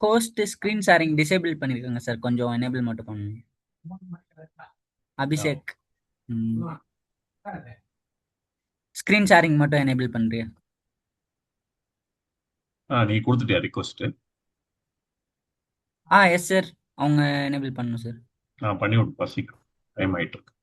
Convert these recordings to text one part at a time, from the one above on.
Host screen sharing disable பண்ணியிருக்கேங்க sir. கொஞ்சம் enable மட்டும் பண்ணுங்க. அபிஷேக். ஸ்க்ரீன் ஷேரிங் மட்டும் எனேபிள் பண்ணுறியா? நீ கொடுத்துட்டியா ரிக்வஸ்ட்? Yes sir. அவங்க எனேபிள் பண்ணணும் சார். பண்ணி விடுப்பா சீக்கிரம், டைம் ஆயிட்டு இருக்கு.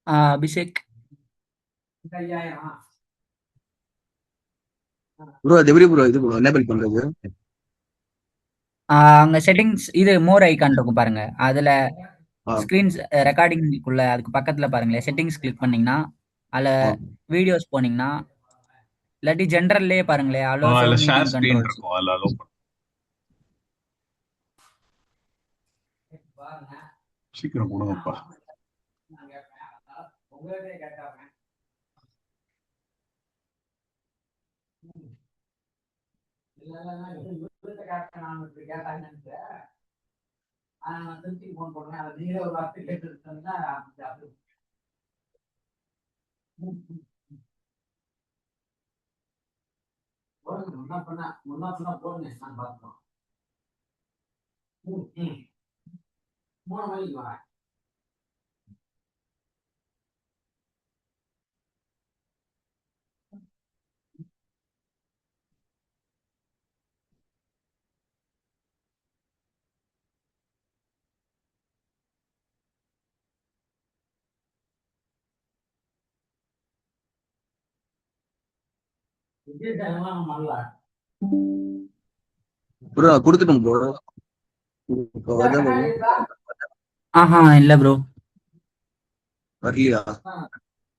அபிஷேக். ப்ரோ அது எப்படி ப்ரோ இது ப்ரோ எனேபிள் பண்றது? அங்க செட்டிங்ஸ் இது மோர் ஐகான் இருக்கும் பாருங்க. அதுல ஆ ஸ்கிரீன்ஸ் ரெக்கார்டிங்குள்ள அதுக்கு பக்கத்துல பாருங்களேன், செட்டிங்ஸ் கிளிக் பண்ணீங்கன்னா அதுல ஆ வீடியோஸ் போனீங்கன்னா, இல்லாட்டி ஜென்ரல்லே பாருங்களேன், அலோ ஷோ அதுல ஷேர் மீட்டிங் ஸ்கிரீன் கண்ட்ரோல்ஸ். இருக்கும், அதுல அலோவ் பண்ணு. சீக்கிரம் கொடுங்கப்பா. ப்ரோ நான் கொடுத்துட்டேன் ப்ரோ. இப்போ வருதா ப்ரோ? இல்ல ப்ரோ. வரலையா?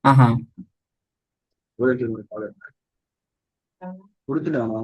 ஆஹா. கொடுத்துட்டானா?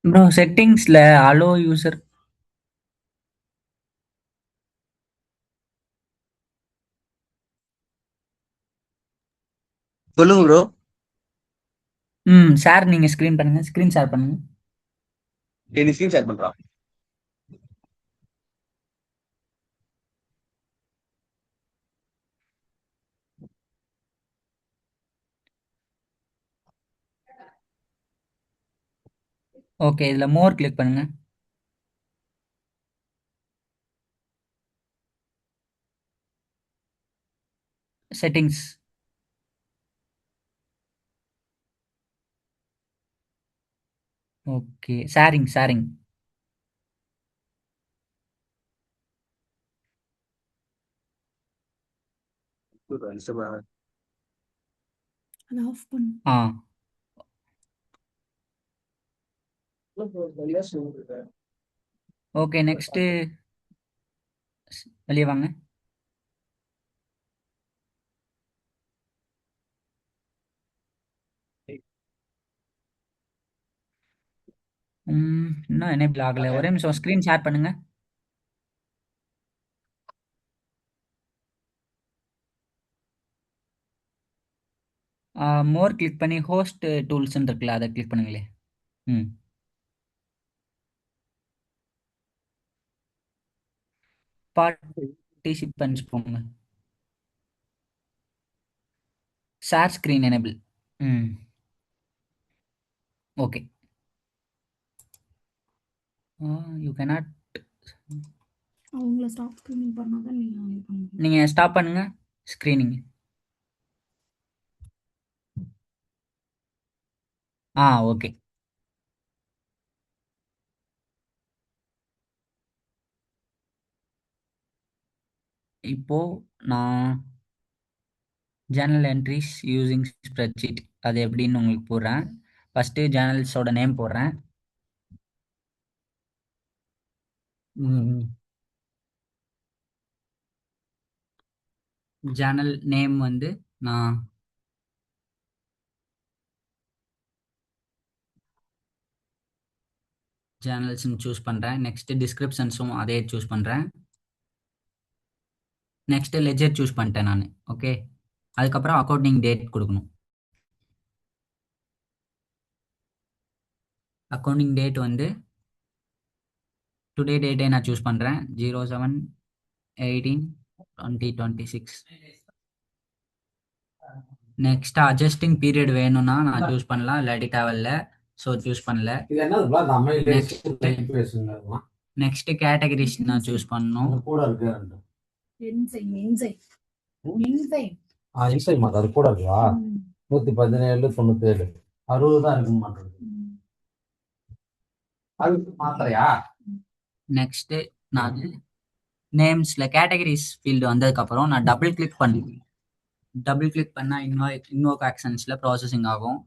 ப்ரோ செட்டிங்ஸ்ல அலோ யூசர். சொல்லுங்க ப்ரோ. ஷேர் நீங்க ஸ்கிரீன் பண்ணுங்க, ஸ்கிரீன் ஷேர் பண்ணுங்க. நீ ஸ்கிரீன் ஷேர் பண்றா. ஓகே, இதுல மோர் கிளிக் பண்ணுங்க. செட்டிங்ஸ். Okay, sharing sharing. ஆ ஓகே, நெக்ஸ்ட் வெளியே வாங்க. இன்னும் எனேபிள் ஆகல. ஒரே நிமிஷம் ஸ்கிரீன் ஷேர் பண்ணுங்க. மோர் கிளிக் பண்ணி ஹோஸ்ட் டூல்ஸ்ன்னு இருக்குல்ல, அதை கிளிக் பண்ணுங்களே. ம் பார்ட்டிசிபென்ட்ஸ் போங்க. Share screen enable. Okay. You cannot. அவங்கள ஸ்டாப் ஸ்க்ரீனிங் பண்ணால் தான் நீங்கள் இது பண்ண முடியும். நீங்கள் ஸ்டாப் பண்ணுங்க ஸ்க்ரீனிங். ஓகே. இப்போ நான் ஜேர்னல் என்ட்ரிஸ் யூசிங் ஸ்ப்ரெட்ஷீட் அது எப்படின்னு உங்களுக்கு போடுறேன். ஃபஸ்ட்டு ஜேர்னல்ஸோட நேம் போடுறேன். ஜேர்னல் நேம் வந்து நான் ஜேர்னல்ஸ்னு சூஸ் பண்ணுறேன். நெக்ஸ்ட்டு டிஸ்கிரிப்ஷன்ஸும் அதே சூஸ் பண்ணுறேன். நெக்ஸ்ட்டு லெஜர் சூஸ் பண்ணிட்டேன் நான். ஓகே. அதுக்கப்புறம் அக்கௌண்டிங் டேட் கொடுக்கணும். அக்கௌண்டிங் டேட் வந்து டுடே டேட்டே நான் சூஸ் பண்ணுறேன். 07/18/2026. நெக்ஸ்ட் அட்ஜஸ்டிங் பீரியட் வேணும்னா நான் சூஸ் பண்ணலாம், இல்லாட்டி தேவையில்ல. ஸோ சூஸ் பண்ணல. நெக்ஸ்ட் கேட்டகரிஸ் நான் சூஸ் பண்ணணும். என்சைம் என்சைம் என்சைம் இன்சைம் அது கூட இருக்குவா? 117 97 60 தான் இருக்க மாட்டேங்குது. அது மாத்திரையா? நெக்ஸ்ட் நான் நேம்ஸ்ல கேட்டகரிஸ் ஃபீல்டு வந்ததுக்கப்புறம் நான் டபுள் கிளிக் பண்ணுவேன். டபுள் கிளிக் பண்ணால் இன்வோக் ஆக்ஷன்ஸ்ல ப்ராசஸிங் ஆகும்.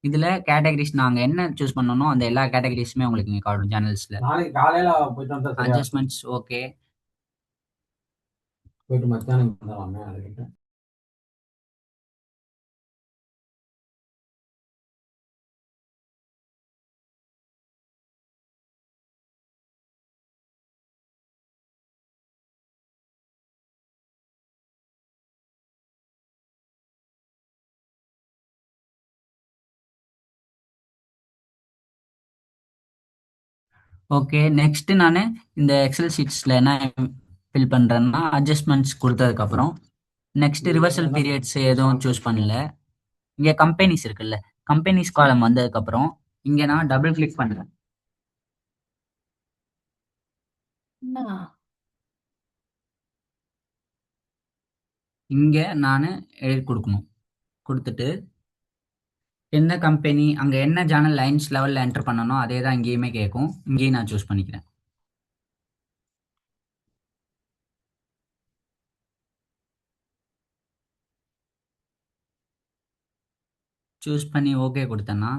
இதில் கேட்டகரிஸ் நாங்கள் என்ன சூஸ் பண்ணணும் அந்த எல்லா கேட்டகரிஸுமே உங்களுக்கு இங்கே காட்டும் சேனல்ஸில். நாளைக்கு காலையில போயிட்டு வந்தா சரியா? Adjustments okay. போயிட்டு மத்தியானம் வந்துடலாமே அதுக்கிட்ட. ஓகே. நெக்ஸ்ட் நான் இந்த எக்ஸல் ஷீட்ஸில் என்ன ஃபில் பண்ணுறேன்னா அட்ஜஸ்ட்மெண்ட்ஸ் கொடுத்ததுக்கப்புறம் நெக்ஸ்ட் ரிவர்சல் பீரியட்ஸ் எதுவும் சூஸ் பண்ணல. இங்கே கம்பெனிஸ் இருக்குல்ல, கம்பெனிஸ் காலம் வந்ததுக்கப்புறம் இங்கே நான் டபுள் கிளிக் பண்ணுறேன். இங்கே நான் எழுதி கொடுக்கணும். கொடுத்துட்டு என்ன கம்பெனி அங்கே என்ன ஜேர்னல் லைன்ஸ் லெவலில் என்டர் பண்ணணும் அதே தான் இங்கேயுமே கேட்கும். இங்கேயும் நான் சூஸ் பண்ணிக்கிறேன். சூஸ் பண்ணி ஓகே கொடுத்தேன்னா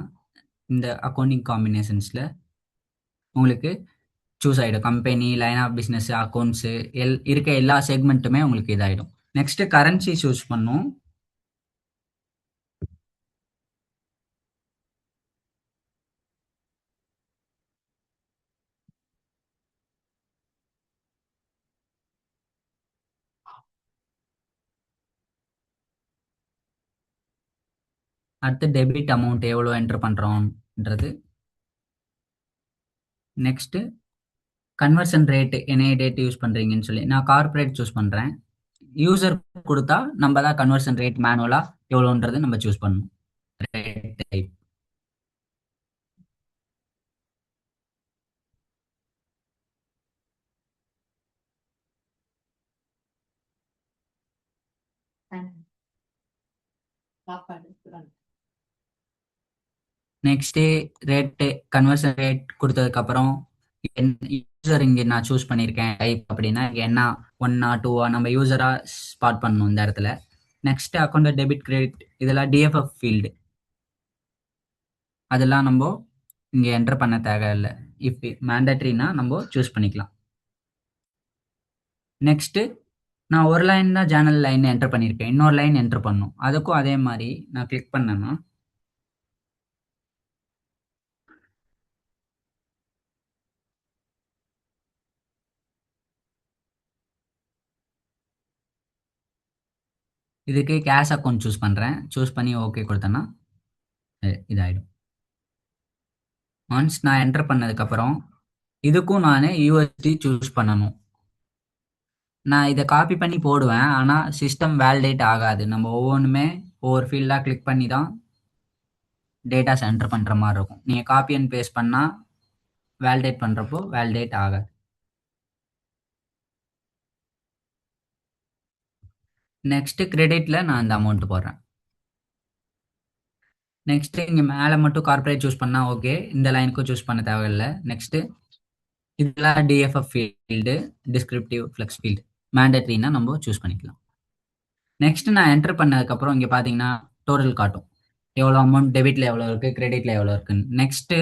இந்த அக்கௌண்டிங் காம்பினேஷன்ஸில் உங்களுக்கு சூஸ் ஆகிடும். Company, line of business, accounts இருக்க எல்லா செக்மெண்ட்டுமே உங்களுக்கு இதாகிடும். நெக்ஸ்ட்டு கரன்சி சூஸ் பண்ணும். அடுத்து டெபிட் அமௌண்ட் எவ்வளோ என்டர் பண்ணுறோன்றது. நெக்ஸ்ட்டு கன்வர்ஷன் ரேட்டு என்ன டேட் யூஸ் பண்ணுறீங்கன்னு சொல்லி நான் கார்ப்பரேட் சூஸ் பண்ணுறேன். யூசர் கொடுத்தா நம்ம தான் கன்வர்ஷன் ரேட் மேனுவலாக எவ்வளோன்றது நம்ம சூஸ் பண்ணணும். Rate type next rate conversion rate கொடுத்ததுக்கப்புறம் யூசர் இங்கே நான் சூஸ் பண்ணியிருக்கேன் டைப் அப்படின்னா என்ன 1 or 2 நம்ம யூசராக ஸ்பாட் பண்ணணும் இந்த இடத்துல. நெக்ஸ்ட் அக்கௌண்ட் டெபிட் கிரெடிட் இதெல்லாம் டிஎஃப்எஃப் ஃபீல்டு அதெல்லாம் நம்ம இங்கே என்டர் பண்ண தேவையில்லை. இஃப் மேண்டட்ரினா நம்ம சூஸ் பண்ணிக்கலாம். நெக்ஸ்ட்டு நான் ஒரு லைன் தான் ஜேர்னல் லைன் என்டர் பண்ணியிருக்கேன், இன்னொரு லைன் என்டர் பண்ணணும். அதுக்கும் அதே மாதிரி நான் கிளிக் பண்ணேன்னா இதுக்கு கேஷ் அக்கௌண்ட் சூஸ் பண்ணுறேன். சூஸ் பண்ணி ஓகே கொடுத்தேன்னா இதாகிடும். ஒன்ஸ் நான் என்டர் பண்ணதுக்கப்புறம் இதுக்கும் நான் யூஎஸ்டி சூஸ் பண்ணணும். நான் இதை காப்பி பண்ணி போடுவேன், ஆனால் சிஸ்டம் வேலிடேட் ஆகாது. நம்ம ஒவ்வொன்றுமே ஒவ்வொரு ஃபீல்டாக கிளிக் பண்ணி தான் டேட்டாஸ் என்டர் பண்ணுற மாதிரி இருக்கும். நீங்கள் காப்பி அண்ட் பேஸ்ட் பண்ணால் வேலிடேட் பண்ணுறப்போ வேலிடேட் ஆகாது. நெக்ஸ்ட்டு கிரெடிட்டில் நான் இந்த அமௌண்ட் போடுறேன். நெக்ஸ்ட்டு இங்கே மேலே மட்டும் கார்ப்பரேட் சூஸ் பண்ணால் ஓகே, இந்த லைனுக்கும் சூஸ் பண்ண தேவையில்லை. நெக்ஸ்ட்டு இதெல்லாம் DFF field, descriptive flex field மேண்டட்ரினா நம்ம சூஸ் பண்ணிக்கலாம். நெக்ஸ்ட்டு நான் என்டர் பண்ணதுக்கப்புறம் இங்கே பார்த்தீங்கன்னா டோட்டல் காட்டும், எவ்வளோ அமௌண்ட் டெபிட்டில் எவ்வளோ இருக்குது, கிரெடிட்டில் எவ்வளோ இருக்குன்னு. நெக்ஸ்ட்டு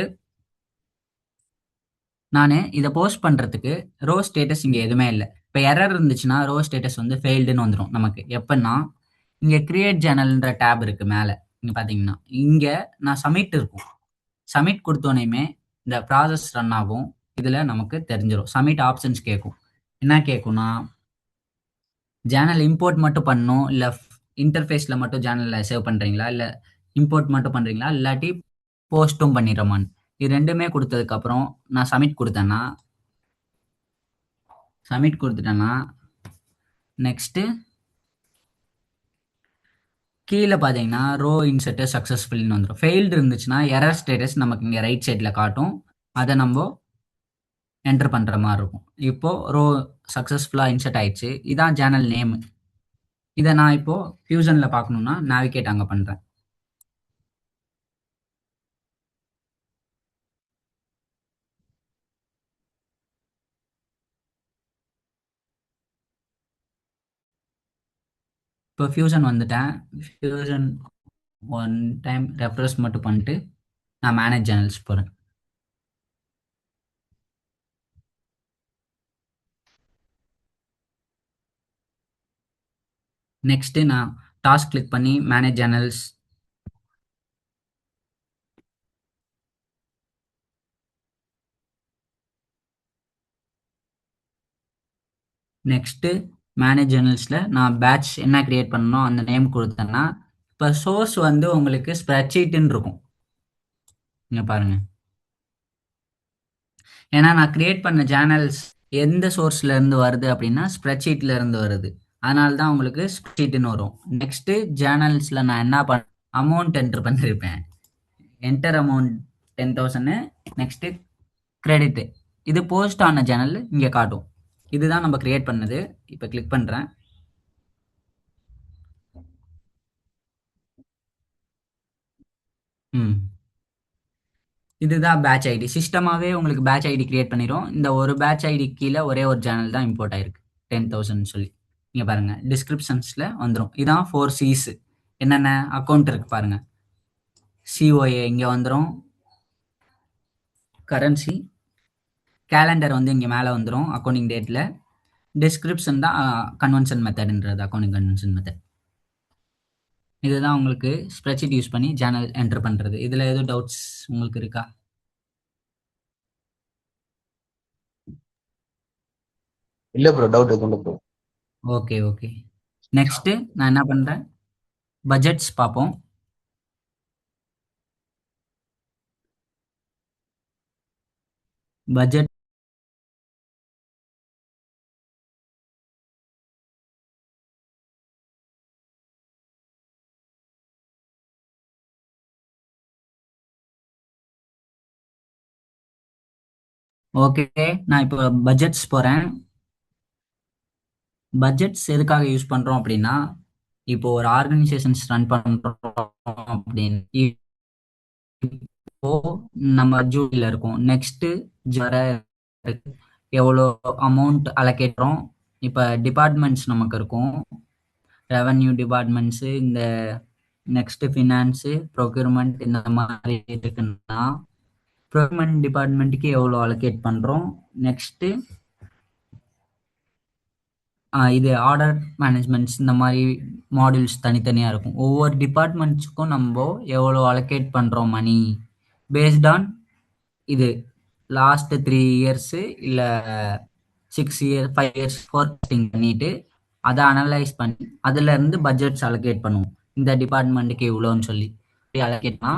நான் இதை போஸ்ட் பண்ணுறதுக்கு ரோ ஸ்டேட்டஸ் இங்கே எதுவுமே இல்லை. இப்போ எரர் இருந்துச்சுன்னா ரோ ஸ்டேட்டஸ் வந்து ஃபெயில்டுன்னு வந்துடும் நமக்கு. எப்போன்னா இங்கே கிரியேட் சேனல்ன்ற டேப் இருக்குது மேலே, இங்கே பார்த்தீங்கன்னா இங்கே நான் சப்மிட் இருக்கும். சப்மிட் கொடுத்தோன்னே இந்த ப்ராசஸ் ரன் ஆகும். இதில் நமக்கு தெரிஞ்சிடும். சப்மிட் ஆப்ஷன்ஸ் கேட்கும். என்ன கேட்கும்னா சேனல் இம்போர்ட் மட்டும் பண்ணணும், இல்லை இன்டர்ஃபேஸில் மட்டும் சேனலில் சேவ் பண்ணுறீங்களா, இல்லை இம்போர்ட் மட்டும் பண்ணுறீங்களா, இல்லாட்டி போஸ்ட்டும் பண்ணிடுறோமான்னு. இது ரெண்டுமே கொடுத்ததுக்கப்புறம் நான் சப்மிட் கொடுத்துட்டேன்னா நெக்ஸ்ட்டு கீழே பார்த்தீங்கன்னா ரோ இன்செர்ட் சக்ஸஸ்ஃபுல்னு வந்துடும். ஃபெயில்டு இருந்துச்சுன்னா எரர் ஸ்டேட்டஸ் நமக்கு இங்கே ரைட் சைடில் காட்டும். அதை நம்ம என்டர் பண்ணுற மாதிரி இருக்கும். இப்போது ரோ சக்ஸஸ்ஃபுல்லாக இன்செர்ட் ஆயிடுச்சு. இதான் சேனல் நேமு. இதை நான் இப்போது ஃபியூஷனில் பார்க்கணுன்னா நேவிகேட் அங்கே பண்ணுறேன். இப்போ ஃபியூஷன் வந்துட்டேன். ஃபியூஷன் ஒன் டைம் ரெஃப்ரெஷ் மட்டும் பண்ணிட்டு நான் மேனேஜ் சேனல்ஸ் போகிறேன். நெக்ஸ்ட்டு நான் டாஸ்க் கிளிக் பண்ணி மேனேஜ் சேனல்ஸ், நெக்ஸ்ட்டு மேனேஜ் சேனல்ஸில் நான் பேட்ச் என்ன க்ரியேட் பண்ணணும் அந்த நேம் கொடுத்தேன்னா இப்போ சோர்ஸ் வந்து உங்களுக்கு ஸ்ப்ரெட்ஷீட்டுன்னு இருக்கும். இங்கே பாருங்கள், ஏன்னா நான் க்ரியேட் பண்ண சேனல்ஸ் எந்த சோர்ஸ்லேருந்து வருது அப்படின்னா ஸ்ப்ரெட்ஷீட்லேருந்து வருது. அதனால தான் உங்களுக்கு ஸ்ப்ரெட்ஷீட்டுன்னு வரும். நெக்ஸ்ட்டு சேனல்ஸில் நான் என்ன அமௌண்ட் என்ட்ரு பண்ணியிருப்பேன். Enter amount 10,000. நெக்ஸ்ட்டு கிரெடிட்டு, இது போஸ்ட் ஆன சேனல் இங்கே காட்டும். இதுதான் நம்ம கிரியேட் பண்ணது. இப்போ கிளிக் பண்ணுறேன். இதுதான் பேட்ச் ஐடி. சிஸ்டமாகவே உங்களுக்கு பேட்ச் ஐடி கிரியேட் பண்ணிடும். இந்த ஒரு பேட்ச் ஐடி கீழே ஒரே ஒரு சேனல் தான் இம்போர்ட் ஆயிருக்கு 10,000 சொல்லி. இங்கே பாருங்கள் டிஸ்கிரிப்ஷன்ஸில் வந்துடும். இதான் 4 C's. என்னென்ன அக்கௌண்ட் இருக்குது பாருங்கள். சிஓஏ இங்கே வந்துடும், கரன்சி, கேலண்டர் வந்து இங்கே மேலே வந்துடும் அக்கௌண்டிங் டேட்டில். டிஸ்கிரிப்ஷன் தான் கன்வென்ஷன் மெத்தட்ன்றது, அக்கௌண்டிங் கன்வென்ஷன் மெத்தட். இதுதான் உங்களுக்கு ஸ்ப்ரெட்ஷீட் யூஸ் பண்ணி சேனல் என்டர் பண்ணுறது. இதில் எதுவும் டவுட்ஸ் உங்களுக்கு இருக்கா? இல்லை ப்ரோ, டவுட் எதுவும் இல்லை ப்ரோ. ஓகே. நெக்ஸ்ட்டு நான் என்ன பண்ணுறேன், பட்ஜெட்ஸ் பார்ப்போம். Budget okay. நான் இப்போ பட்ஜெட்ஸ் போகிறேன். பட்ஜெட்ஸ் எதுக்காக யூஸ் பண்ணுறோம் அப்படின்னா, இப்போ ஒரு ஆர்கனைசேஷன்ஸ் ரன் பண்ணுறோம் அப்படின்னு இப்போ நம்ம ஜூலியில் இருக்கும். நெக்ஸ்ட்டு ஜர எவ்வளோ அமௌண்ட் அலோகேட்றோம். இப்போ டிபார்ட்மெண்ட்ஸ் நமக்கு இருக்கும், ரெவன்யூ டிபார்ட்மெண்ட்ஸு, இந்த நெக்ஸ்ட்டு ஃபினான்ஸு, ப்ரொக்யூர்மெண்ட், இந்த மாதிரி இருக்குன்னா ப்ரொக்யூர்மெண்ட் டிபார்ட்மெண்ட்டுக்கு எவ்வளோ அலோகேட் பண்ணுறோம். நெக்ஸ்ட்டு இது ஆர்டர் மேனேஜ்மெண்ட்ஸ், இந்த மாதிரி மாடியூல்ஸ் தனித்தனியாக இருக்கும். ஒவ்வொரு டிபார்ட்மெண்ட்ஸுக்கும் நம்ம எவ்வளோ அலோகேட் பண்ணுறோம் மணி பேஸ்ட் ஆன் இது லாஸ்ட்டு 3 இயர்ஸு இல்லை 6 இயர்ஸ் 5 இயர்ஸ் ஃபோர்காஸ்டிங் பண்ணிவிட்டு அதை அனலைஸ் பண்ணி அதுலேருந்து பட்ஜெட்ஸ் அலோகேட் பண்ணுவோம். இந்த டிபார்ட்மெண்ட்டுக்கு இவ்வளோன்னு சொல்லி அலோகேட்னா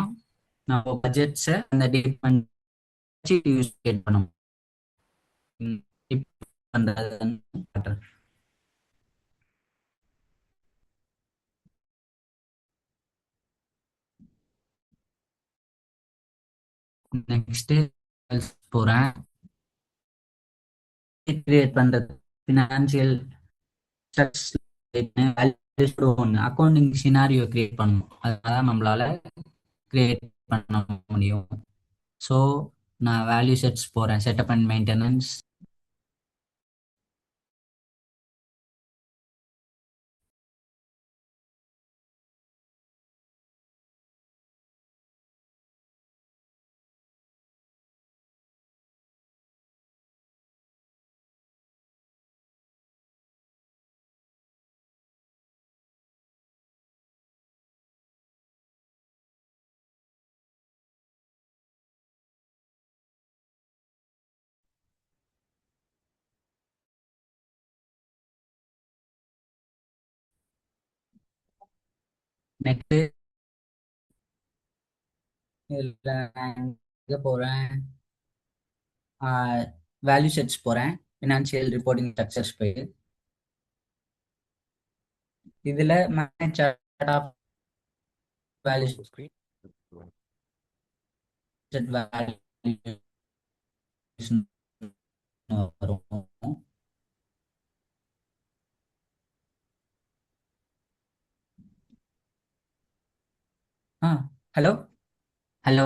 நம்ம பட்ஜெட்ஸை அந்த டிபார்ட்மெண்ட் யூஸ் பண்ணுவோம். பண்ணுறது நெக்ஸ்ட் போறேன். கிரியேட் பண்றது ஃபினான்சியல் ஒன்று அக்கௌண்டிங் சினாரியோ கிரியேட் பண்ணணும். அதான் நம்மளால கிரியேட் பண்ண முடியும். ஸோ நான் வேல்யூ செட்ஸ் போறேன். Setup and maintenance. நெக்ஸ்ட் இதில் போறேன். வேல்யூ செட்ஸ் போறேன். ஃபினான்சியல் ரிப்போர்ட்டிங் ஸ்ட்ரக்சர்ஸ் போய் இதுல manage chart of value set value வரும். ஹலோ ஹலோ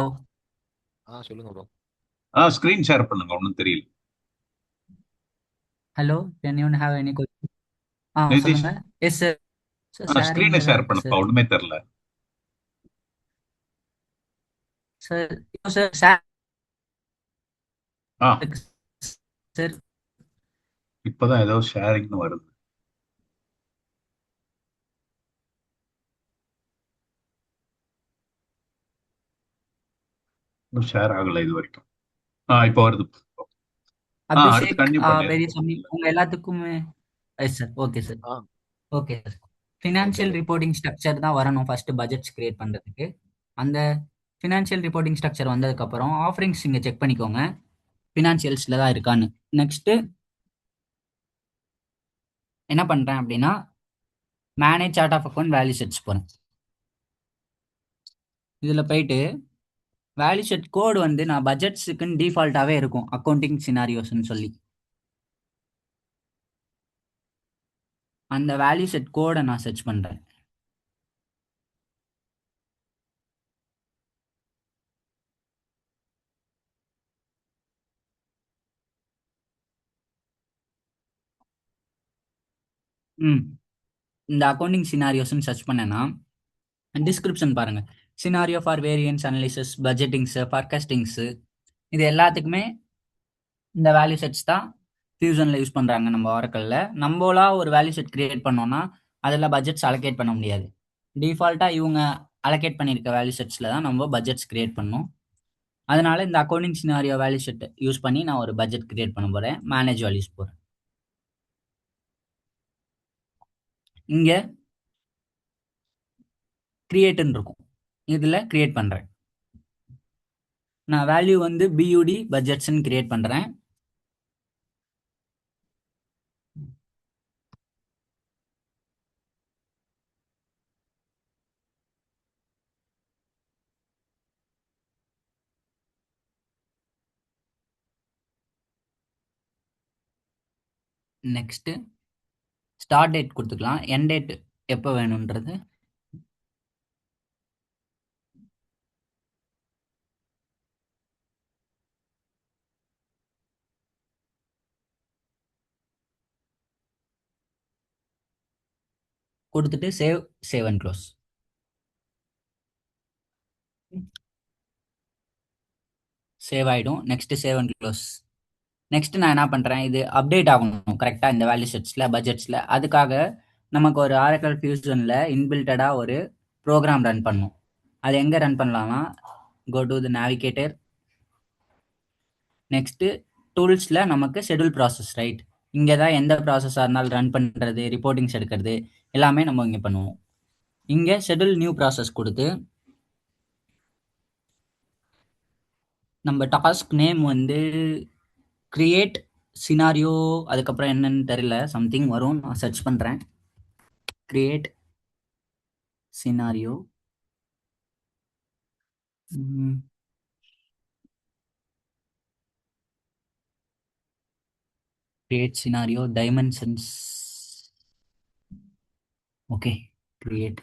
சொல்லுங்க ப்ரோ. ஸ்கிரீன் ஷேர் பண்ணுங்க, ஒன்றும் தெரியல. Hello can you have any question? Nitish, சொல்லுங்க. Yes sir. சார் ஸ்கிரீனை ஷேரிங்ல தான் ஷேர் இருக்கு பண்ணுப்பா, சார். ஒண்ணுமே தெரியல. சார் சார் ஷேர் ஆ இருக்கு சார். இப்பதான் ஏதோ ஷேரிங்னு வருது. இன்னும் ஷேர் ஆகல இது வரைக்கும். இப்போ வருது. அடுத்து அபிஷேக் கண்டினியூ பெரிய பண்ணிடுறேன். சாமி உங்க எல்லாத்துக்குமே எஸ் சார். Okay sir. ஆ okay sir. Financial okay. Reporting structure தான் வரணும் ஃபர்ஸ்ட் பட்ஜெட்ஸ் கிரியேட் பண்றதுக்கு. அந்த ஃபினான்ஷியல் ரிப்போர்ட்டிங் ஸ்ட்ரக்சர் வந்ததுக்கு அப்புறம் ஆஃபரிங்ஸ் இங்க செக் பண்ணிக்கோங்க ஃபினான்ஷியல்ஸ்ல தான் இருக்கான்னு. நெக்ஸ்ட் என்ன பண்றேன் அப்படின்னா manage chart of account value sets போறேன். இதுல போயிட்டு வேல்யூ செட் கோடு வந்து நான் பட்ஜெட்ஸுக்குன்னு டிஃபால்ட்டாவே இருக்கும் அக்கௌண்டிங் சினாரியோஸ்ன்னு சொல்லி. அந்த வேல்யூ செட் கோடை நான் சர்ச் பண்றேன். இந்த அக்கௌண்டிங் சினாரியோஸ்ன்னு சர்ச் பண்ணேன்னா டிஸ்கிரிப்ஷன் பாருங்க. சினாரியோ ஃபார் வேரியன்ஸ் அனலிசிஸ், பட்ஜெட்டிங்ஸு, ஃபர்காஸ்டிங்ஸு, இது எல்லாத்துக்குமே இந்த வேல்யூ செட்ஸ் தான் ஃபியூஷனில் யூஸ் பண்ணுறாங்க. நம்ம ஆரக்கல்ல நம்மளா ஒரு வேல்யூ செட் கிரியேட் பண்ணோம்னா அதில் பட்ஜெட்ஸ் அலோகேட் பண்ண முடியாது. டிஃபால்ட்டாக இவங்க அலோகேட் பண்ணியிருக்க வேல்யூ செட்ஸில் தான் நம்ம பட்ஜெட்ஸ் கிரியேட் பண்ணணும். அதனால இந்த accounting scenario value set use பண்ணி நான் ஒரு பட்ஜெட் கிரியேட் பண்ண போகிறேன். மேனேஜ் வேல்யூஸ் போகிறேன். இங்கே கிரியேட்டுன்னு இருக்கும். இதில் கிரியேட் பண்ணுறேன். நான் வேல்யூ வந்து பியூடி பட்ஜெட்ஸ்ன்னு கிரியேட் பண்ணுறேன். நெக்ஸ்ட் ஸ்டார்ட் டேட் கொடுத்துக்கலாம். என் டேட் எப்போ வேணுன்றது கொடுத்துட்டு சேவ் அண்ட் க்ளோஸ். சேவ் ஆகிடும். Next save and close. Next நான் என்ன பண்ணுறேன், இது அப்டேட் ஆகணும் கரெக்டாக இந்த வேல்யூ செட்ஸில் பட்ஜெட்ஸில். அதுக்காக நமக்கு ஒரு ஆரக்கல் ஃபியூஷனில் இன்பில்டடாக ஒரு ப்ரோக்ராம் ரன் பண்ணும். அது எங்கே ரன் பண்ணலாம்னா go to the navigator. Next டூல்ஸில் நமக்கு ஷெட்யூல் ப்ராசஸ், ரைட்? இங்கே தான் எந்த ப்ராசஸாக இருந்தாலும் ரன் பண்ணுறது, ரிப்போர்ட்டிங்ஸ் எடுக்கிறது எல்லாமே நம்ம இங்கே பண்ணுவோம். இங்கே ஷெட்யூல் நியூ ப்ராசஸ் கொடுத்து நம்ம டாஸ்க் நேம் வந்து கிரியேட் சினாரியோ, அதுக்கப்புறம் என்னன்னு தெரியல, சம்திங் வரும், நான் சர்ச் பண்ணுறேன். Create scenario. create scenario dimensions. Okay, create.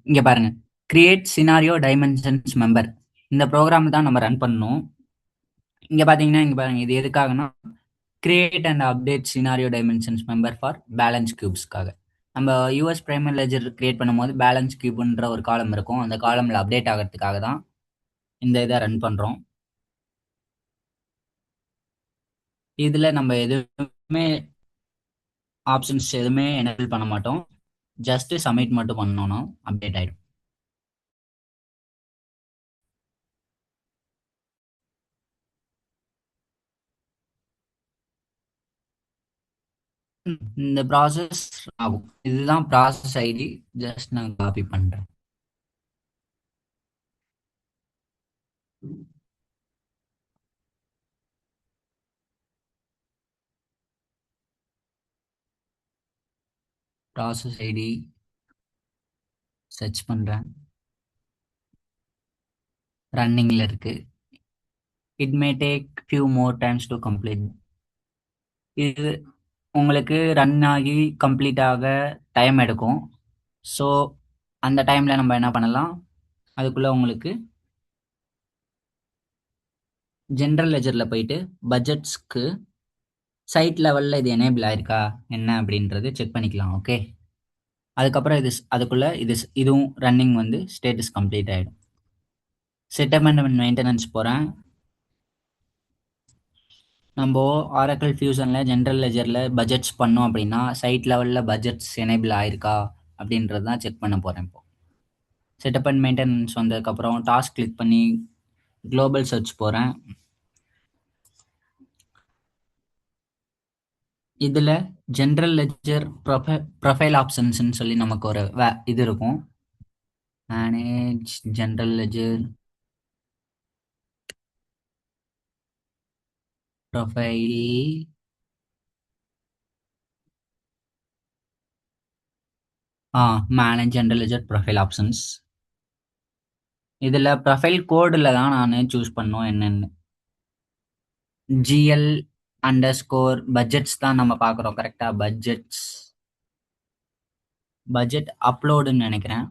இங்க பாருங்க, கிரியேட் சினாரியோ டைமென்ஷன்ஸ் மெம்பர். இந்த ப்ரோக்ராம் தான் நம்ம ரன் பண்ணணும். இங்க பாத்தீங்கன்னா, இங்க பாருங்க, இது எதுக்காகனா create and update scenario dimensions member for balance கியூப்ஸ்க்காக. நம்ம யூஎஸ் பிரைமரி லெஜர் கிரியேட் பண்ணும்போது பேலன்ஸ் கியூப்ன்ற ஒரு காலம் இருக்கும். அந்த காலம்ல அப்டேட் ஆகிறதுக்காக தான் இந்த இதை ரன் பண்றோம். இதுல நம்ம எதுவுமே ஆப்ஷன்ஸ் எதுவுமே எனேபிள் பண்ண மாட்டோம். ஜஸ்ட் சப்மிட் மட்டும் பண்ணோம்னா அப்டேட் ஆயிடும். இந்த ப்ராசஸ் ஆகும். இதுதான் ப்ராசஸ் ஐடி. ஜஸ்ட் நான் காப்பி பண்றேன். ப்ராசஸ் ஐடி சர்ச் பண்றேன். ரன்னிங்ல இருக்கு. It may take few more times to complete. இது உங்களுக்கு ரன் ஆகி கம்ப்ளீட் ஆக டைம் எடுக்கும். ஸோ அந்த டைம்ல நம்ம என்ன பண்ணலாம், அதுக்குள்ள உங்களுக்கு ஜென்ரல் லெஜர்ல போயிட்டு பட்ஜெட்ஸ்க்கு சைட் லெவல்ல இது எனேபிள் ஆயிருக்கா என்ன அப்படின்றது செக் பண்ணிக்கலாம். ஓகே, அதுக்கப்புறம் அதுக்குள்ள இதுவும் ரன்னிங் வந்து ஸ்டேட்டஸ் கம்ப்ளீட் ஆயிடும். செட்டப் அண்ட் மெயின்டெனன்ஸ் போறேன். நம்ம ஆரக்கிள் ஃபியூஷனில் ஜென்ரல் லெஜரில் பட்ஜெட்ஸ் பண்ணோம் அப்படின்னா சைட் லெவலில் பட்ஜெட்ஸ் எனேபிள் ஆயிருக்கா அப்படின்றது தான் செக் பண்ண போகிறேன். இப்போ செட்டப் அண்ட் மெயின்டெனன்ஸ் வந்ததுக்கப்புறம் டாஸ்க் கிளிக் பண்ணி குளோபல் சர்ச் போகிறேன். இதில் ஜென்ரல் லெஜர் ப்ரொஃபைல் ஆப்ஷன்ஸ்ன்னு சொல்லி நமக்கு ஒரு இது இருக்கும். Manage general ledger profile. Manage general ledger profile options. இதில் ப்ரொஃபைல் கோடில் தான் நான் சூஸ் பண்ணோம் என்னென்னு. ஜிஎல் அண்டர்ஸ்கோர் பட்ஜெட்ஸ் தான் நம்ம பார்க்குறோம். கரெக்டாக பட்ஜெட் அப்லோடுன்னு நினைக்கிறேன்.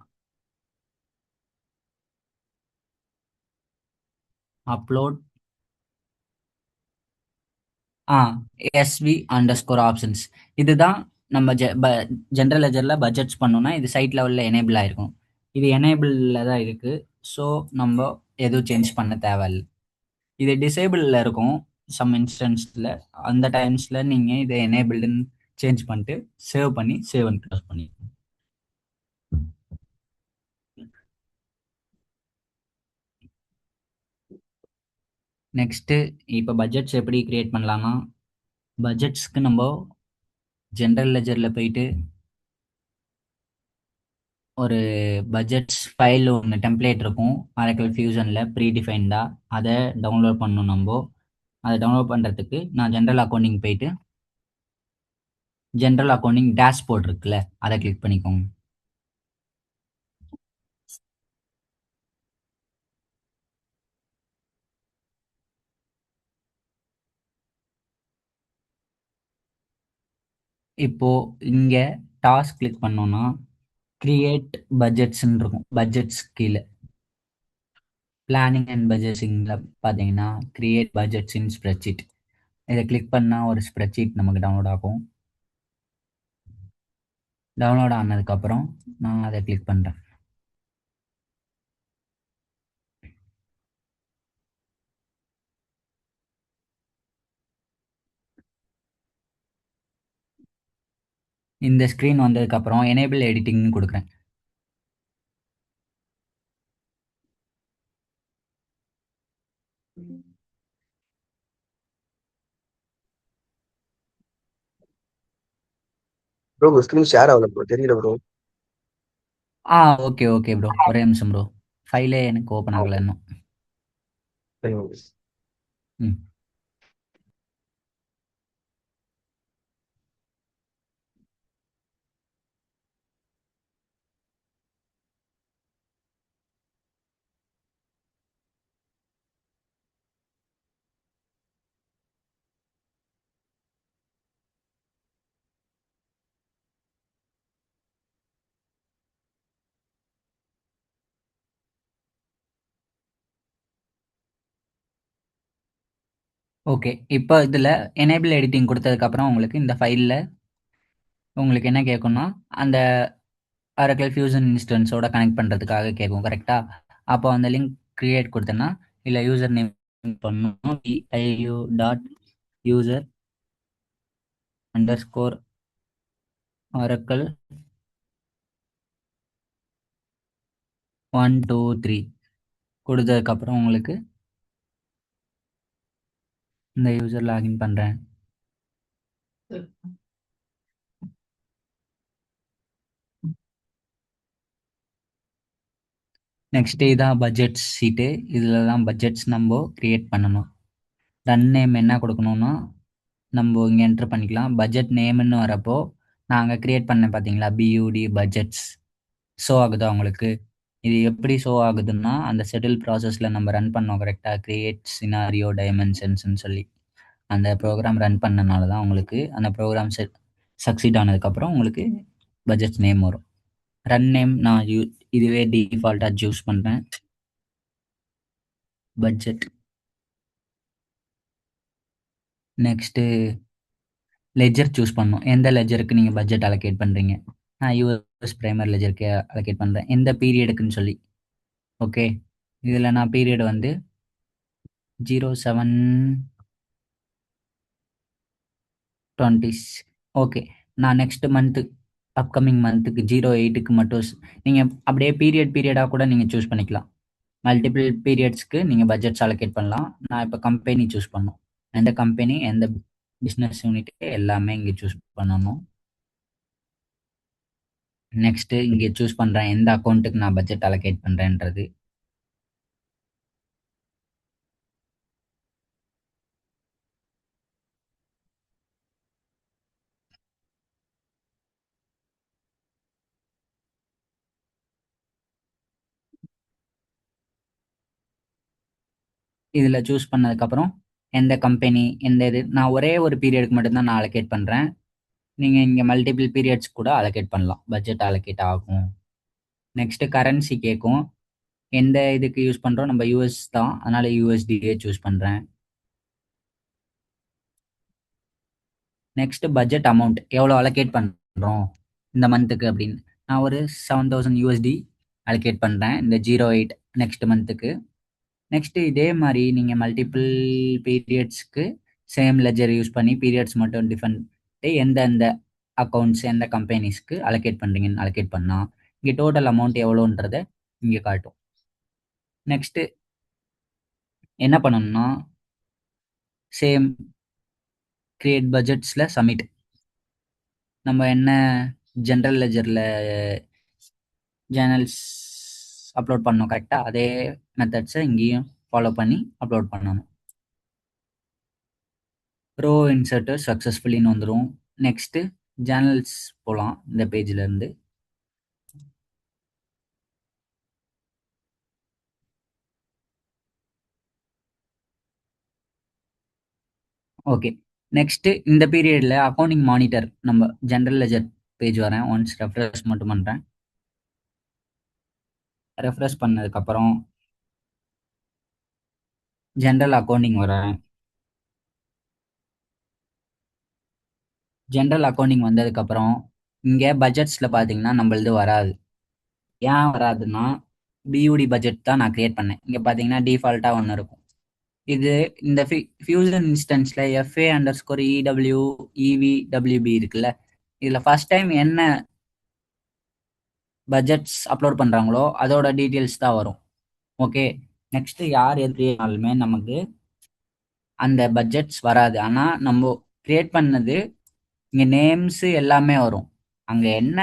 Upload SV underscore options. இதுதான் நம்ம ஜென்ரல் லெஜரில் பட்ஜெட்ஸ் பண்ணோம்னா இது சைட் லெவலில் எனேபிள் ஆயிருக்கும். இது எனேபிளில் தான் இருக்குது. ஸோ நம்ம எதுவும் சேஞ்ச் பண்ண தேவையில்லை. இது டிசேபிளில் இருக்கும் சம் இன்ஸ்டன்ஸில். அந்த டைம்ஸில் நீங்கள் இதை எனேபிள்டுன்னு சேஞ்ச் பண்ணிட்டு சேவ் அண்ட் க்ளோஸ் பண்ணி. நெக்ஸ்ட்டு இப்போ பட்ஜெட்ஸ் எப்படி கிரியேட் பண்ணலாம்னா, பட்ஜெட்ஸ்க்கு நம்ம ஜென்ரல் லெஜரில் போயிட்டு ஒரு பட்ஜெட்ஸ் ஃபைல் ஒன்று டெம்ப்ளேட் இருக்கும் ஆரக்கிள் ஃபியூஷனில் ப்ரீடிஃபைன்டாக. அதை டவுன்லோட் பண்ணணும். நம்ம அதை டவுன்லோட் பண்ணுறதுக்கு நான் ஜென்ரல் அக்கௌண்டிங் போயிட்டு ஜென்ரல் அக்கௌண்டிங் டேஷ்போர்ட் இருக்குல்ல, அதை கிளிக் பண்ணிக்கோங்க. இப்போ இங்கே டாஸ்க் கிளிக் பண்ணோம்னா கிரியேட் பட்ஜெட்ஸ்ன்னு இருக்கும். பட்ஜெட்ஸ் கீழே பிளானிங் அண்ட் பட்ஜெட்டிங்கில் பார்த்தீங்கன்னா கிரியேட் பட்ஜெட்ஸ் இன் ஸ்ப்ரெட்ஷீட். இதை கிளிக் பண்ணால் ஒரு ஸ்ப்ரெட்ஷீட் நமக்கு டவுன்லோட் ஆகும். டவுன்லோட் ஆனதுக்கப்புறம் நான் அதை கிளிக் பண்ணுறேன். இந்த ஸ்க்ரீன் வந்ததுக்கப்புறம் எனேபிள் எடிட்டிங்னு கொடுக்குறேன். ப்ரோ உங்க ஸ்க்ரீன் ஷேர் ஆகல ப்ரோ, தெரியல ப்ரோ. ஓகே ஓகே ப்ரோ, ஒரே நிமிஷம் ப்ரோ. ஃபைலே எனக்கு ஓப்பன் ஆகல இன்னும். ம் ஓகே. இப்போ இதில் எனேபிள் எடிட்டிங் கொடுத்ததுக்கப்புறம் உங்களுக்கு இந்த ஃபைலில் உங்களுக்கு என்ன கேட்கும்னா, அந்த Oracle Fusion இன்ஸ்டன்ஸோட கனெக்ட் பண்ணுறதுக்காக கேட்கும், கரெக்டாக? அப்போ அந்த லிங்க் க்ரியேட் கொடுத்தேன்னா இல்லை யூசர் நேம் பண்ணணும். piu dot user underscore Oracle 1 2 3 கொடுத்ததுக்கப்புறம் உங்களுக்கு இந்த யூசர் லாகின் பண்ணுறேன். நெக்ஸ்ட் இதான் பட்ஜெட்ஸ் ஷீட்டு. இதில் தான் பட்ஜெட்ஸ் நம்ம க்ரியேட் பண்ணணும். ரன் நேம் என்ன கொடுக்கணும்னா நம்ம இங்கே என்ட்ரு பண்ணிக்கலாம். பட்ஜெட் நேம்னு வரப்போ நாங்கள் க்ரியேட் பண்ணேன் பார்த்தீங்களா, பியூடி பட்ஜெட்ஸ் ஷோ ஆகுதா உங்களுக்கு? இது எப்படி ஷோ ஆகுதுன்னா, அந்த செட்டில் ப்ராசஸில் நம்ம ரன் பண்ணோம் கரெக்டாக, க்ரியேட் சினாரியோ டைமென்ஷன்ஸ்னு சொல்லி அந்த ப்ரோக்ராம் ரன் பண்ணனால தான் உங்களுக்கு அந்த ப்ரோக்ராம் சக்சீட் ஆனதுக்கப்புறம் உங்களுக்கு பட்ஜெட் நேம் வரும். ரன் நேம் நான் இதுவே டிஃபால்ட்டாக சூஸ் பண்ணுறேன், பட்ஜெட். நெக்ஸ்ட்டு லெஜர் சூஸ் பண்ணணும். எந்த லெஜருக்கு நீங்கள் பட்ஜெட் அலோகேட் பண்ணுறீங்க? நான் யூஎஸ் பிரைமர் லெஜருக்கு அலோகேட் பண்ணுறேன், எந்த பீரியடுக்குன்னு சொல்லி. ஓகே, இதில் நான் பீரியட் வந்து 07/20. ஓகே, நான் நெக்ஸ்ட் மந்த்து அப்கமிங் மந்த்துக்கு 08க்கு மட்டும் நீங்கள் அப்படியே பீரியடாக கூட நீங்கள் சூஸ் பண்ணிக்கலாம். மல்டிபிள் பீரியட்ஸ்க்கு நீங்கள் பட்ஜெட்ஸ் அலோகேட் பண்ணலாம். நான் இப்போ கம்பெனி சூஸ் பண்ணணும். எந்த கம்பெனி, எந்த பிஸ்னஸ் யூனிட் எல்லாமே இங்கே சூஸ் பண்ணணும். நெக்ஸ்ட்டு இங்கே சூஸ் பண்ணுறேன் எந்த அக்கௌண்ட்டுக்கு நான் பட்ஜெட் அலோகேட் பண்ணுறேன்றது. இதில் சூஸ் பண்ணதுக்கப்புறம் எந்த கம்பெனி, எந்த இது, நான் ஒரே ஒரு பீரியடுக்கு மட்டும்தான் நான் அலோகேட் பண்ணுறேன். நீங்கள் இங்கே மல்டிபிள் பீரியட்ஸ் கூட அலோகேட் பண்ணலாம், பட்ஜெட் அலோகேட் ஆகும். நெக்ஸ்ட்டு கரன்சி கேட்கும். எந்த இதுக்கு யூஸ் பண்ணுறோம், நம்ம யூஎஸ் தான், அதனால் யூஎஸ்டியே சூஸ் பண்ணுறேன். நெக்ஸ்ட்டு பட்ஜெட் அமௌண்ட் எவ்வளோ அலோகேட் பண்ணுறோம் இந்த மந்த்துக்கு அப்படின்னு. நான் ஒரு 7000 USD அலோகேட் பண்ணுறேன் இந்த 08 நெக்ஸ்ட் மந்த்துக்கு. நெக்ஸ்ட்டு இதே மாதிரி நீங்கள் மல்டிபிள் பீரியட்ஸ்க்கு சேம் லெஜர் யூஸ் பண்ணி பீரியட்ஸ் மட்டும் டிஃபரெண்ட் எந்தெந்த அக்கௌண்ட்ஸ் எந்த கம்பெனிஸ்க்கு அலோகேட் பண்ணுறீங்கன்னு அலோகேட் பண்ணால் இங்கே டோட்டல் அமௌண்ட் எவ்வளோன்றதை இங்கே காட்டும். நெக்ஸ்ட்டு என்ன பண்ணணும்னா, சேம் கிரியேட் பட்ஜெட்ஸில் சப்மிட். நம்ம என்ன ஜென்ரல் லெஜரில் ஜேர்னல்ஸ் அப்லோட் பண்ணோம் கரெக்டாக, அதே மெத்தட்ஸை இங்கேயும் ஃபாலோ பண்ணி அப்லோட் பண்ணணும். ரோ இன்சர்ட்டர் சக்ஸஸ்ஃபுல்லின்னு வந்துடும். நெக்ஸ்ட்டு ஜேர்னல்ஸ் போகலாம் இந்த பேஜிலேருந்து. ஓகே, நெக்ஸ்ட்டு இந்த பீரியடில் அக்கௌண்டிங் மானிட்டர் நம்ம ஜென்ரல் லெஜர் பேஜ் வரேன். ஒன்ஸ் ரெஃப்ரெஷ் மட்டும் பண்ணுறேன். ரெஃப்ரெஷ் பண்ணதுக்கப்புறம் ஜென்ரல் அக்கௌண்டிங் வரேன். ஜென்ரல் அக்கௌண்டிங் வந்ததுக்கப்புறம் இங்கே பட்ஜெட்ஸில் பார்த்தீங்கன்னா நம்மளது வராது. ஏன் வராதுன்னா, பியூடி பட்ஜெட் தான் நான் க்ரியேட் பண்ணேன். இங்கே பார்த்தீங்கன்னா டிஃபால்ட்டாக ஒன்று இருக்கும். இது இந்த ஃபியூசன் இன்ஸ்டன்ஸில் FA_EW EVWB இருக்குல்ல, இதில் ஃபர்ஸ்ட் டைம் என்ன பட்ஜெட்ஸ் அப்லோட் பண்ணுறாங்களோ அதோட டீட்டெயில்ஸ் தான் வரும். ஓகே, நெக்ஸ்ட்டு யார் எதுனாலுமே நமக்கு அந்த பட்ஜெட்ஸ் வராது. ஆனால் நம்ம க்ரியேட் பண்ணது இங்கே நேம்ஸு எல்லாமே வரும். அங்க என்ன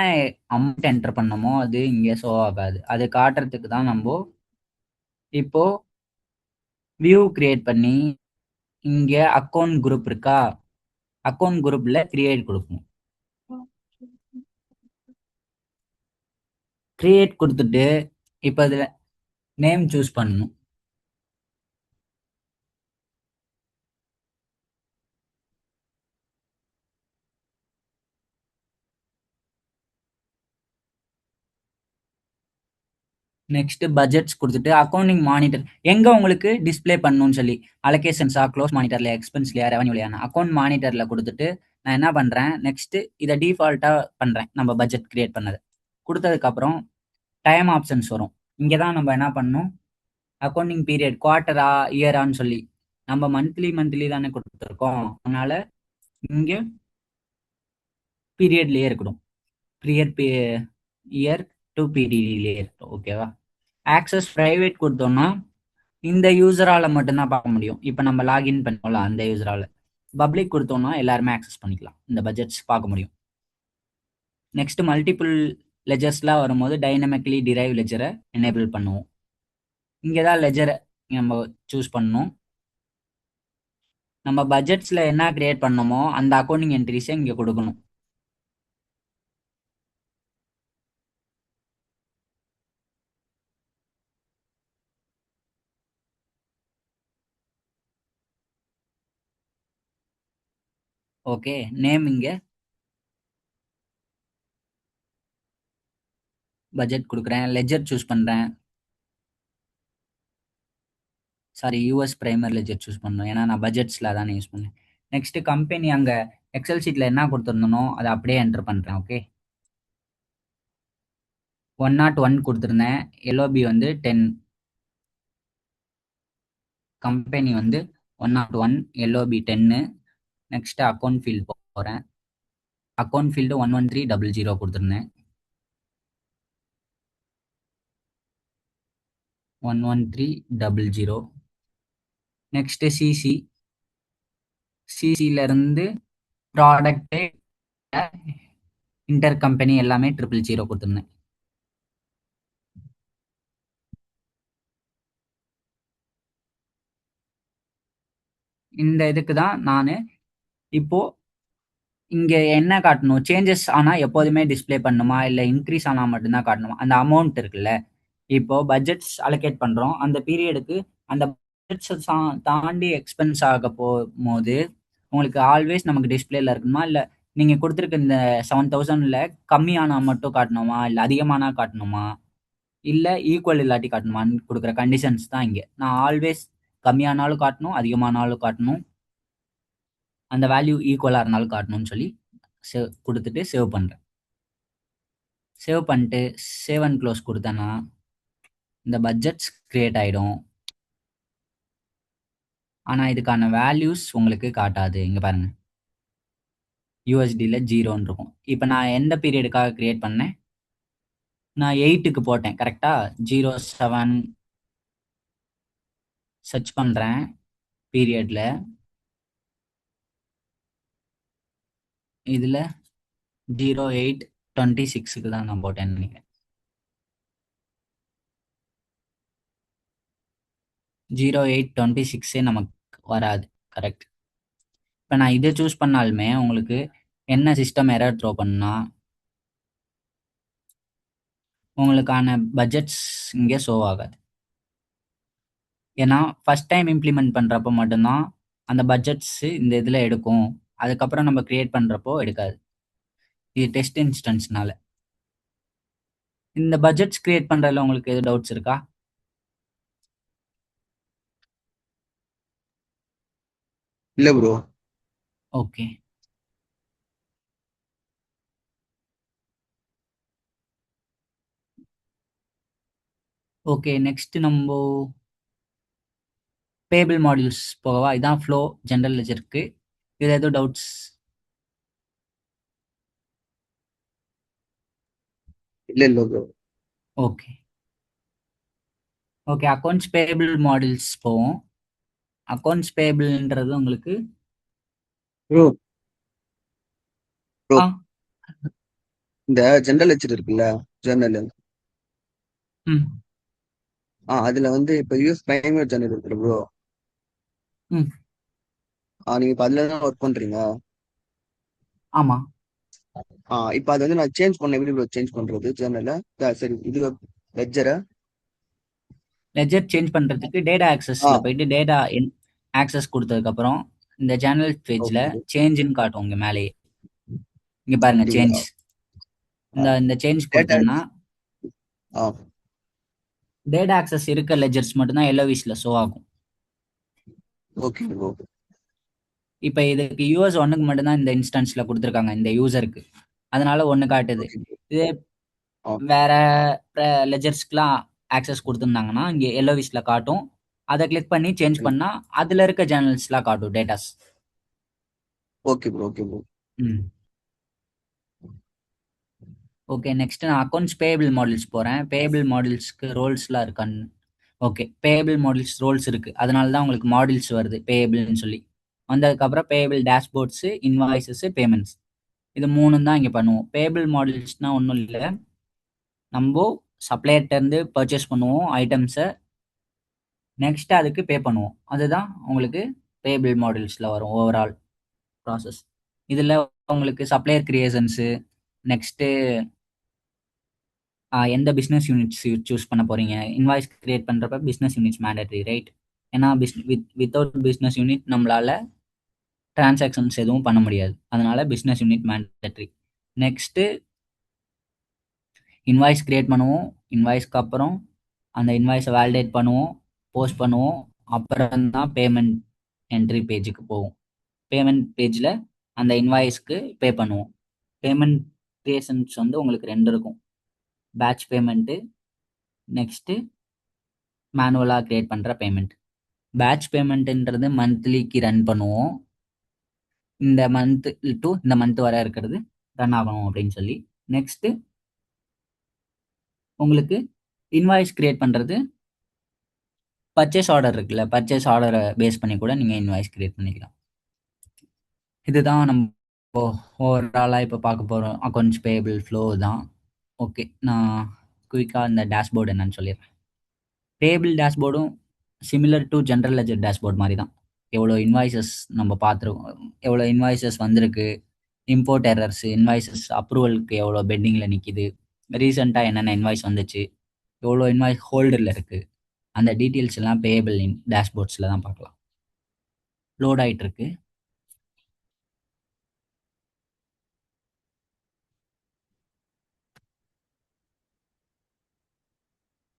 அமௌண்ட் என்டர் பண்ணமோ அது இங்க ஷோ ஆகாது. அது காட்டுறதுக்கு தான் நம்ம இப்போ வியூ கிரியேட் பண்ணி இங்க அக்கௌண்ட் குரூப் இருக்கா, அக்கௌண்ட் குரூப்ல கிரியேட் கொடுக்கணும். கிரியேட் கொடுத்துட்டு இப்போ இதுல நேம் சூஸ் பண்ணணும். நெக்ஸ்ட் பட்ஜெட்ஸ் கொடுத்துட்டு அக்கௌண்டிங் மானிட்டர் எங்க உங்களுக்கு டிஸ்ப்ளே பண்ணணும்னு சொல்லி அலோகேஷன்ஸா, க்ளோஸ் மானிட்டர்ல, எக்ஸ்பென்ஸ்லயா, ரெவன்யூலையா, அக்கௌண்ட் மானிட்டர்ல கொடுத்துட்டு நான் என்ன பண்றேன், நெக்ஸ்ட் இதை டிஃபால்ட்டா பண்றேன். நம்ம பட்ஜெட் கிரியேட் பண்ணது கொடுத்ததுக்கு அப்புறம் டைம் ஆப்ஷன்ஸ் வரும். இங்கே தான் நம்ம என்ன பண்ணணும், அக்கௌண்டிங் பீரியட் குவார்ட்டரா இயரான்னு சொல்லி நம்ம மந்த்லி தானே கொடுத்துருக்கோம். அதனால இங்க பீரியட்லயே இருக்கணும். பீரியட் இயர் டு பீரியட்லயே இருக்கட்டும். ஓகேவா? ஆக்சஸ் பிரைவேட் கொடுத்தோம்னா இந்த யூசரால மட்டும்தான் பார்க்க முடியும். இப்போ நம்ம லாகின் பண்ணோம்ல அந்த யூசரால. பப்ளிக் கொடுத்தோம்னா எல்லாருமே ஆக்சஸ் பண்ணிக்கலாம், இந்த பட்ஜெட்ஸ் பார்க்க முடியும். நெக்ஸ்ட் மல்டிபிள் லெஜர்ஸ்லாம் வரும்போது டைனமிக்கலி டிரைவ் லெஜரை எனேபிள் பண்ணுவோம். இங்கே தான் லெஜரை நம்ம சூஸ் பண்ணணும். நம்ம பட்ஜெட்ஸ்ல என்ன கிரியேட் பண்ணோமோ அந்த அக்கௌண்டிங் என்ட்ரிஸை இங்கே கொடுக்கணும். ஓகே, நேம் இங்கே பட்ஜெட் கொடுக்குறேன், லெஜர் சூஸ் பண்ணுறேன். Sorry, US primary ledger choose பண்ணணும், ஏன்னா நான் பட்ஜெட்ஸில் தானே யூஸ் பண்ணேன். நெக்ஸ்ட் கம்பெனி அங்கே எக்ஸல் ஷீட்டில் என்ன கொடுத்துருந்தனோ அதை அப்படியே என்டர் பண்ணுறேன். ஓகே, 101 கொடுத்துருந்தேன், எல்ஓபி வந்து 10, கம்பெனி வந்து 101, எல்ஓபி 10. நெக்ஸ்ட் அக்கௌண்ட் ஃபீல்டு போகிறேன். அக்கௌண்ட் ஃபீல்டு 11300 கொடுத்துருந்தேன், 11300. நெக்ஸ்ட் சிசில இருந்து ப்ராடக்ட் இன்டர் கம்பெனி எல்லாமே 000 கொடுத்துருந்தேன். இந்த இதுக்கு தான் நான் இப்போ இங்க என்ன காட்டணும், சேஞ்சஸ் ஆனா எப்போதுமே டிஸ்ப்ளே பண்ணுமா இல்லை இன்க்ரீஸ் ஆனா மட்டும்தான் காட்டணுமா, அந்த அமௌண்ட் இருக்குல்ல. இப்போ பட்ஜெட்ஸ் அலோகேட் பண்றோம், அந்த பீரியடுக்கு அந்த பட்ஜெட்ஸ் தாண்டி எக்ஸ்பென்ஸ் ஆக போகும்போது உங்களுக்கு ஆல்வேஸ் நமக்கு டிஸ்பிளேல இருக்கணுமா, இல்லை நீங்க கொடுத்துருக்க இந்த 7000ல கம்மியானா மட்டும் காட்டணுமா, இல்லை அதிகமானா காட்டணுமா, இல்லை ஈக்குவல் இல்லாட்டி காட்டணுமான்னு கொடுக்குற கண்டிஷன்ஸ் தான் இங்கே. நான் ஆல்வேஸ் கம்மியானாலும் காட்டணும், அதிகமானாலும் காட்டணும், அந்த வேல்யூ ஈக்குவலாக இருந்தாலும் காட்டணும்னு சொல்லி கொடுத்துட்டு சேவ் பண்ணுறேன். சேவ் பண்ணிட்டு சேவ் அண்ட் க்ளோஸ் கொடுத்தேன்னா இந்த பட்ஜெட்ஸ் கிரியேட் ஆகிடும். ஆனால் இதுக்கான வேல்யூஸ் உங்களுக்கு காட்டாது. இங்கே பாருங்கள், யூஎஸ்டியில் 0ன்னு இருக்கும். இப்போ நான் எந்த பீரியடுக்காக கிரியேட் பண்ணேன், நான் 8க்கு போட்டேன் கரெக்டாக. 07 சர்ச் பண்ணுறேன் பீரியடில், இதில் 0826க்கு தான் நான் போட்டேன்னு நினைக்கிறேன். 0826 நமக்கு வராது. கரெக்ட். இப்போ நான் இதை சூஸ் பண்ணாலுமே உங்களுக்கு என்ன சிஸ்டம் எரர் த்ரோ பண்ணா உங்களுக்கான பட்ஜெட்ஸ் இங்கே ஷோ ஆகாது. ஏன்னா ஃபர்ஸ்ட் டைம் இம்ப்ளிமெண்ட் பண்ணுறப்போ மட்டும்தான் அந்த பட்ஜெட்ஸ் இந்த இதில் எடுக்கும், அதுக்கப்புறம் நம்ம கிரியேட் பண்ணுறப்போ எடுக்காது. இது டெஸ்ட் இன்ஸ்டன்ஸ்னால. இந்த பட்ஜெட்ஸ் கிரியேட் பண்ணுறதுல உங்களுக்கு எதுவும் டவுட்ஸ் இருக்கா? இல்ல ப்ரோ. Okay, okay. நெக்ஸ்ட் நம்ம பேபிள் மாடியூல்ஸ் போகவா? இதான் ஃப்ளோ ஜென்ரல் லெஜருக்கு. இது ஏதோ டவுட்ஸ்? இல்ல bro. Okay, okay. Accounts payable modules போவோம். அக்கௌண்ட்ஸ் பேபிள்ன்றது உங்களுக்கு ப்ரோ ப்ரோ ஆ இந்த ஜெனரல் லெட்ஜர் இருக்குல்ல, ஜேர்னல். ம் அதுல வந்து இப்ப யூஎஸ் பிரைமரி ஜேர்னல் இருக்குல்ல ப்ரோ. ம் நீங்க இப்ப அதுல தான் ஒர்க் பண்றீங்க. ஆமாம். இப்ப அது வந்து நான் சேஞ்ச் பண்ண எப்படி ப்ரோ சேஞ்ச் பண்றது ஜேர்னல? சரி இது லெட்ஜரை. லெஜர் சேஞ்ச் பண்ணுறதுக்கு டேட்டா ஆ ஆக்சஸில் போயிட்டு டேட்டா ஆக்சஸ் கொடுத்ததுக்கப்புறம் இந்த சேனல் பேஜில் ஓகே. சேஞ்சுன்னு காட்டும் இங்கே மேலேயே. இங்கே பாருங்க அப்படிங்களா? சேஞ்ச். இந்த சேஞ்ச் டேட்டா. கொடுத்தோன்னா ஆ டேட்டா ஆக்சஸ் இருக்க லெஜர்ஸ் மட்டும்தான் எல்லோவிஷில் ஷோ ஆகும். Okay bro. இப்போ இதுக்கு யூஎஸ் ஒன்றுக்கு மட்டும்தான் இந்த இன்ஸ்டன்ஸில் கொடுத்துருக்காங்க இந்த யூசருக்கு, அதனால ஒன்று காட்டுது. Okay bro. இதே ஆ வேற லெஜர்ஸ்க்குலாம் ஆக்சஸ் கொடுத்துருந்தாங்கன்னா இங்கே எல்லோவிஷில் காட்டும். அதை கிளிக் பண்ணி சேஞ்ச் பண்ணால் அதில் இருக்க சேனல்ஸ்லாம் காட்டும் datas. Okay bro. Okay bro. ம் ஓகே, நெக்ஸ்ட் நான் அக்கௌண்ட்ஸ் பேபிள் மாடல்ஸ் போகிறேன். பேபிள் மாடல்ஸ்க்கு ரோல்ஸ்லாம் இருக்கான்னு. ஓகே, பேபிள் மாடல்ஸ் ரோல்ஸ் இருக்குது, அதனால தான் உங்களுக்கு மாடல்ஸ் வருது பேபிள்னு சொல்லி. வந்ததுக்கப்புறம் பேபிள் டேஷ்போர்ட்ஸு, இன்வாய்ஸஸு, பேமெண்ட்ஸ், இது 3 தான் இங்கே பண்ணுவோம். பேபிள் மாடல்ஸ்னால் ஒன்றும் இல்லை, நம்ம சப்ளையர்ட்டேருந்து பர்ச்சேஸ் பண்ணுவோம் ஐட்டம்ஸை, நெக்ஸ்ட் அதுக்கு பே பண்ணுவோம். அதுதான் உங்களுக்கு பேபிள் மாடல்ஸில் வரும் ஓவரால் ப்ராசஸ். இதில் உங்களுக்கு சப்ளையர் கிரியேஷன்ஸு, நெக்ஸ்ட்டு எந்த பிஸ்னஸ் யூனிட்ஸ் சூஸ் பண்ண போகிறீங்க. இன்வாய்ஸ் கிரியேட் பண்ணுறப்ப பிஸ்னஸ் யூனிட்ஸ் மேண்டட்ரி, ரைட்? ஏன்னா வித்தவுட் பிஸ்னஸ் யூனிட் நம்மளால் டிரான்சாக்ஷன்ஸ் எதுவும் பண்ண முடியாது, அதனால business unit mandatory. Next invoice create பண்ணுவோம். இன்வாய்ஸ்க்கு அப்புறம் அந்த இன்வாய்ஸை வேலிடேட் பண்ணுவோம், போஸ்ட் பண்ணுவோம், அப்புறம் தான் பேமெண்ட் என்ட்ரி பேஜுக்கு போவோம். பேமெண்ட் பேஜில் அந்த இன்வாய்ஸ்க்கு பே பண்ணுவோம். பேமெண்ட் கிரியேஷன்ஸ் வந்து உங்களுக்கு 2 இருக்கும், பேட்ச் பேமெண்ட்டு, நெக்ஸ்ட்டு மேனுவலாக க்ரியேட் பண்ணுற பேமெண்ட். பேட்ச் பேமெண்ட்டுன்றது மந்த்லிக்கு ரன் பண்ணுவோம், இந்த மந்த்து டு இந்த மந்த் வர இருக்கிறது ரன் ஆகணும் அப்படின்னு சொல்லி. நெக்ஸ்ட்டு உங்களுக்கு இன்வாய்ஸ் க்ரியேட் பண்ணுறது பர்ச்சேஸ் ஆர்டர் இருக்குல்ல, பர்ச்சேஸ் ஆர்டரை பேஸ் பண்ணி கூட நீங்கள் இன்வாய்ஸ் க்ரியேட் பண்ணிக்கலாம். இதுதான் நம்ம ஓவராலாக இப்போ பார்க்க போகிறோம் அக்கௌண்ட்ஸ் பேபிள் ஃப்ளோ தான். ஓகே, நான் குயிக்காக இந்த டேஷ்போர்டு என்னன்னு சொல்லிடுறேன். பேபிள் டேஷ்போர்டும் similar to general ledger dashboard மாதிரி தான். எவ்வளோ இன்வாய்ஸஸ் நம்ம பார்த்துருக்கோம், எவ்வளோ இன்வாய்ஸஸ் வந்திருக்கு, இம்போர்ட் எரர்ஸ், இன்வாய்ஸஸ் அப்ரூவலுக்கு எவ்வளோ பெண்டிங்கில் நிற்கிது, ரீசெண்டாக என்னென்ன இன்வாய்ஸ் வந்துச்சு, எவ்வளோ இன்வாய்ஸ் ஹோல்டரில் இருக்குது, அந்த டீட்டெயில்ஸ் எல்லாம் பேபிள் டேஷ்போர்ட்ஸில் தான் பார்க்கலாம். லோட் ஆகிட்டுருக்கு.